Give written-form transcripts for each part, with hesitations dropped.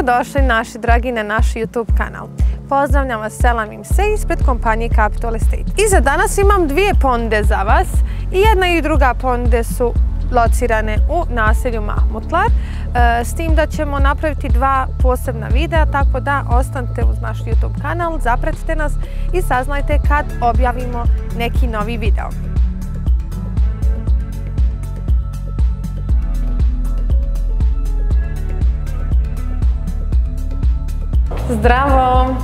Dobrodošli naši dragi na naš YouTube kanal. Pozdravljam vas, selam im se ispred kompanije Capital Estate. I za danas imam dvije ponude za vas. I jedna i druga ponude su locirane u naselju Mahmutlar. S tim da ćemo napraviti dva posebna videa, tako da ostanite uz naš YouTube kanal, zapratite nas i saznajte kad objavimo neki novi video. Zdravo!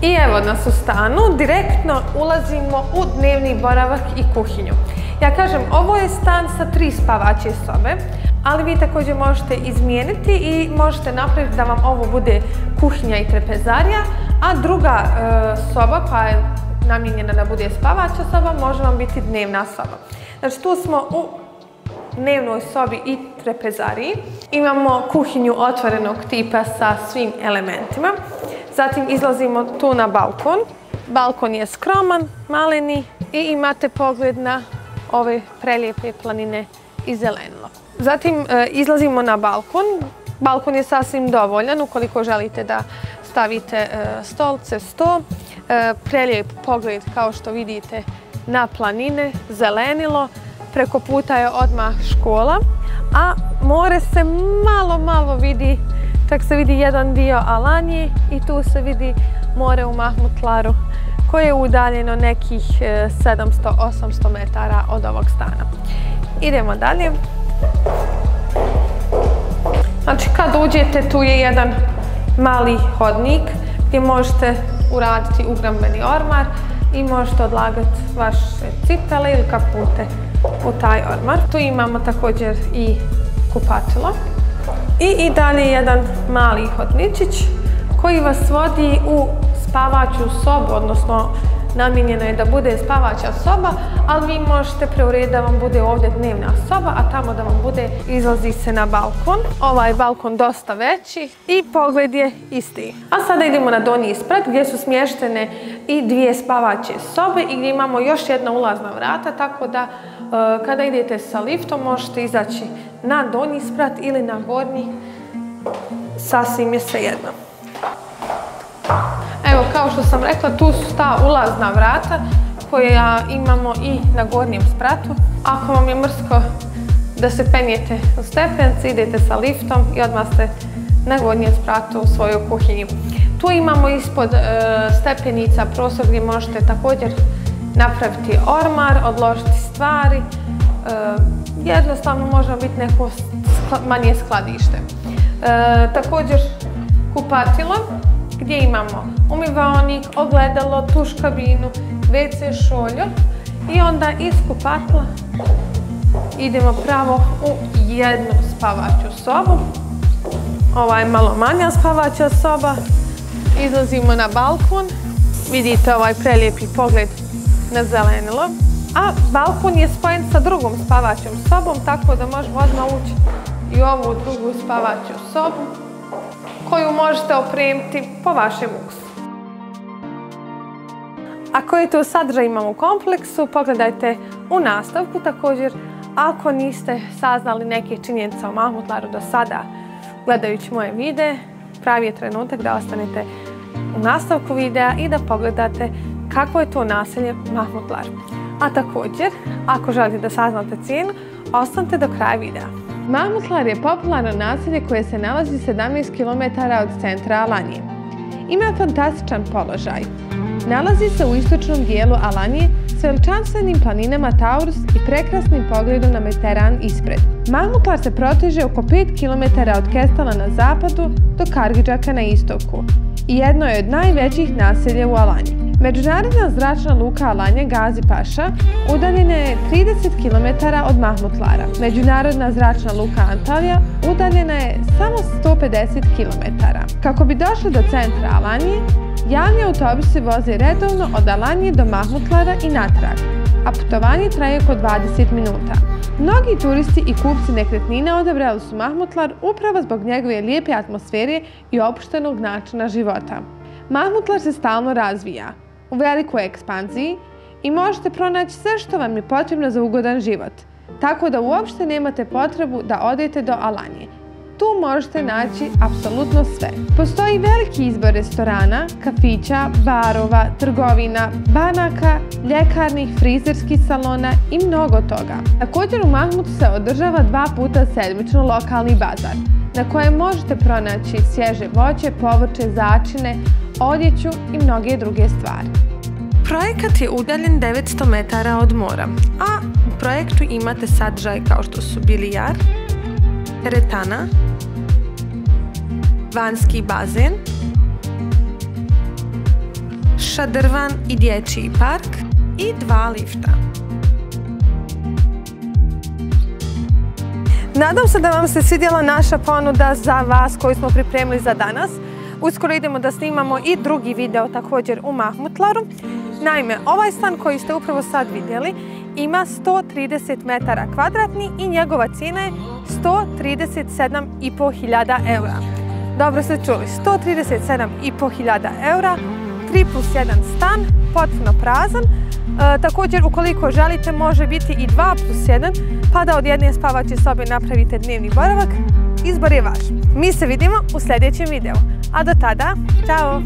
I evo nas u stanu, direktno ulazimo u dnevni boravak i kuhinju. Ja kažem, ovo je stan sa 3 spavaće sobe, ali vi također možete izmijeniti i možete napraviti da vam ovo bude kuhinja i trpezarija, a druga soba koja je namijenjena da bude spavaća soba može vam biti dnevna soba. Znači tu smo u dnevnoj sobi i trpezariji. Imamo kuhinju otvorenog tipa sa svim elementima. Zatim izlazimo tu na balkon. Balkon je skroman, maleni i imate pogled na ove prelijepe planine i zelenilo. Zatim izlazimo na balkon. Balkon je sasvim dovoljan ukoliko želite da stavite stolce, sto. Prelijep pogled kao što vidite na planine, zelenilo. Preko puta je odmah škola, a more se malo vidi, čak se vidi jedan dio Alanje i tu se vidi more u Mahmutlaru koje je udaljeno nekih 700-800 metara od ovog stana. Idemo dalje. Znači kad uđete tu je jedan mali hodnik gdje možete uraditi ugrambeni ormar i možete odlagati vaše cipele ili kapute u taj ormar. Tu imamo također i kupatilo. I dalje jedan mali hodničić koji vas vodi u spavaću sobu, odnosno namijenjeno je da bude spavaća soba, ali vi možete preurediti da vam bude ovdje dnevna soba, a tamo da vam bude, izlazi se na balkon. Ovaj balkon dosta veći i pogled je isti. A sada idemo na donji sprat gdje su smještene i dvije spavaće sobe i gdje imamo još jedna ulazna vrata, tako da kada idete sa liftom možete izaći na donji sprat ili na gornji, sasvim je svejedno. Evo, kao što sam rekla, tu su ta ulazna vrata koja imamo i na gornjem spratu. Ako vam je mrsko da se penjete u stepenice, idete sa liftom i odmah ste na gornjem spratu u svojoj kuhinji. Tu imamo ispod stepenica prostor gdje možete također napraviti ormar, odložiti stvari. Jednostavno može biti neko manje skladište. Također kupatilo gdje imamo umivaonik, ogledalo, tuš kabinu, WC šolju i onda iz kupatila idemo pravo u jednu spavaću sobu. Ova je malo manja spavaća soba. Izlazimo na balkon. Vidite ovaj prelijepi pogled na zelenilo. A balkon je spojen sa drugom spavaćom sobom, tako da možemo odmah ući i u ovu drugu spavaću sobu koju možete opremiti po vašem ukusu. A koji tu sadržaj imamo u kompleksu, pogledajte u nastavku. Također, ako niste saznali neke činjenice o Mahmutlaru do sada gledajući moje videe, pravi je trenutak da ostanete u nastavku videa i da pogledate kako je to naselje Mahmutlar. A također, ako želite da saznate cijenu, ostanite do kraja videa. Mahmutlar je popularno naselje koje se nalazi 17 km od centra Alanje. Ima fantastičan položaj. Nalazi se u istočnom dijelu Alanje s veličanstvenim planinama Taurus i prekrasnim pogledom na Mediteran ispred. Mahmutlar se proteže oko 5 km od Kestala na zapadu do Kargidžaka na istoku i jedno je od najvećih naselja u Alanji. Međunarodna zračna luka Alanje Gazi Paša udaljena je 30 km od Mahmutlara. Međunarodna zračna luka Antalija udaljena je samo 150 km. Kako bi došli do centra Alanje, javni autobusi voze redovno od Alanje do Mahmutlara i natrag, a putovanje traje oko 20 minuta. Mnogi turisti i kupci nekretnina odabrali su Mahmutlar upravo zbog njegove lijepe atmosfere i opuštenog načina života. Mahmutlar se stalno razvija, u velikoj ekspanziji i možete pronaći sve što vam je potrebno za ugodan život, tako da uopšte nemate potrebu da odete do Alanje. tu možete naći apsolutno sve. Postoji veliki izbor restorana, kafića, barova, trgovina, banaka, ljekarnih, frizerskih salona i mnogo toga. Također u Mahmudu se održava 2 puta sedmično lokalni bazar, na kojem možete pronaći svježe voće, povrće, začine, odjeću i mnoge druge stvari. Projekat je udaljen 900 metara od mora, a u projektu imate sadržaje kao što su bilijar, teretana, vanjski bazen, šadrvan i dječji park i 2 lifta. Nadam se da vam se svidjela naša ponuda za vas koju smo pripremili za danas. Uskoro idemo da snimamo i drugi video također u Mahmutlaru. Naime, ovaj stan koji ste upravo sad vidjeli ima 130 metara kvadratni i njegova cijena je 137.500 eura. Dobro ste čuli, 137.500 eura, 3+1 stan, potpuno prazan. Također, ukoliko želite, može biti i 2+1, pa da od jedne spavaće sobe napravite dnevni boravak. Izbor je vaš. Mi se vidimo u sljedećem videu. A do tada, čao!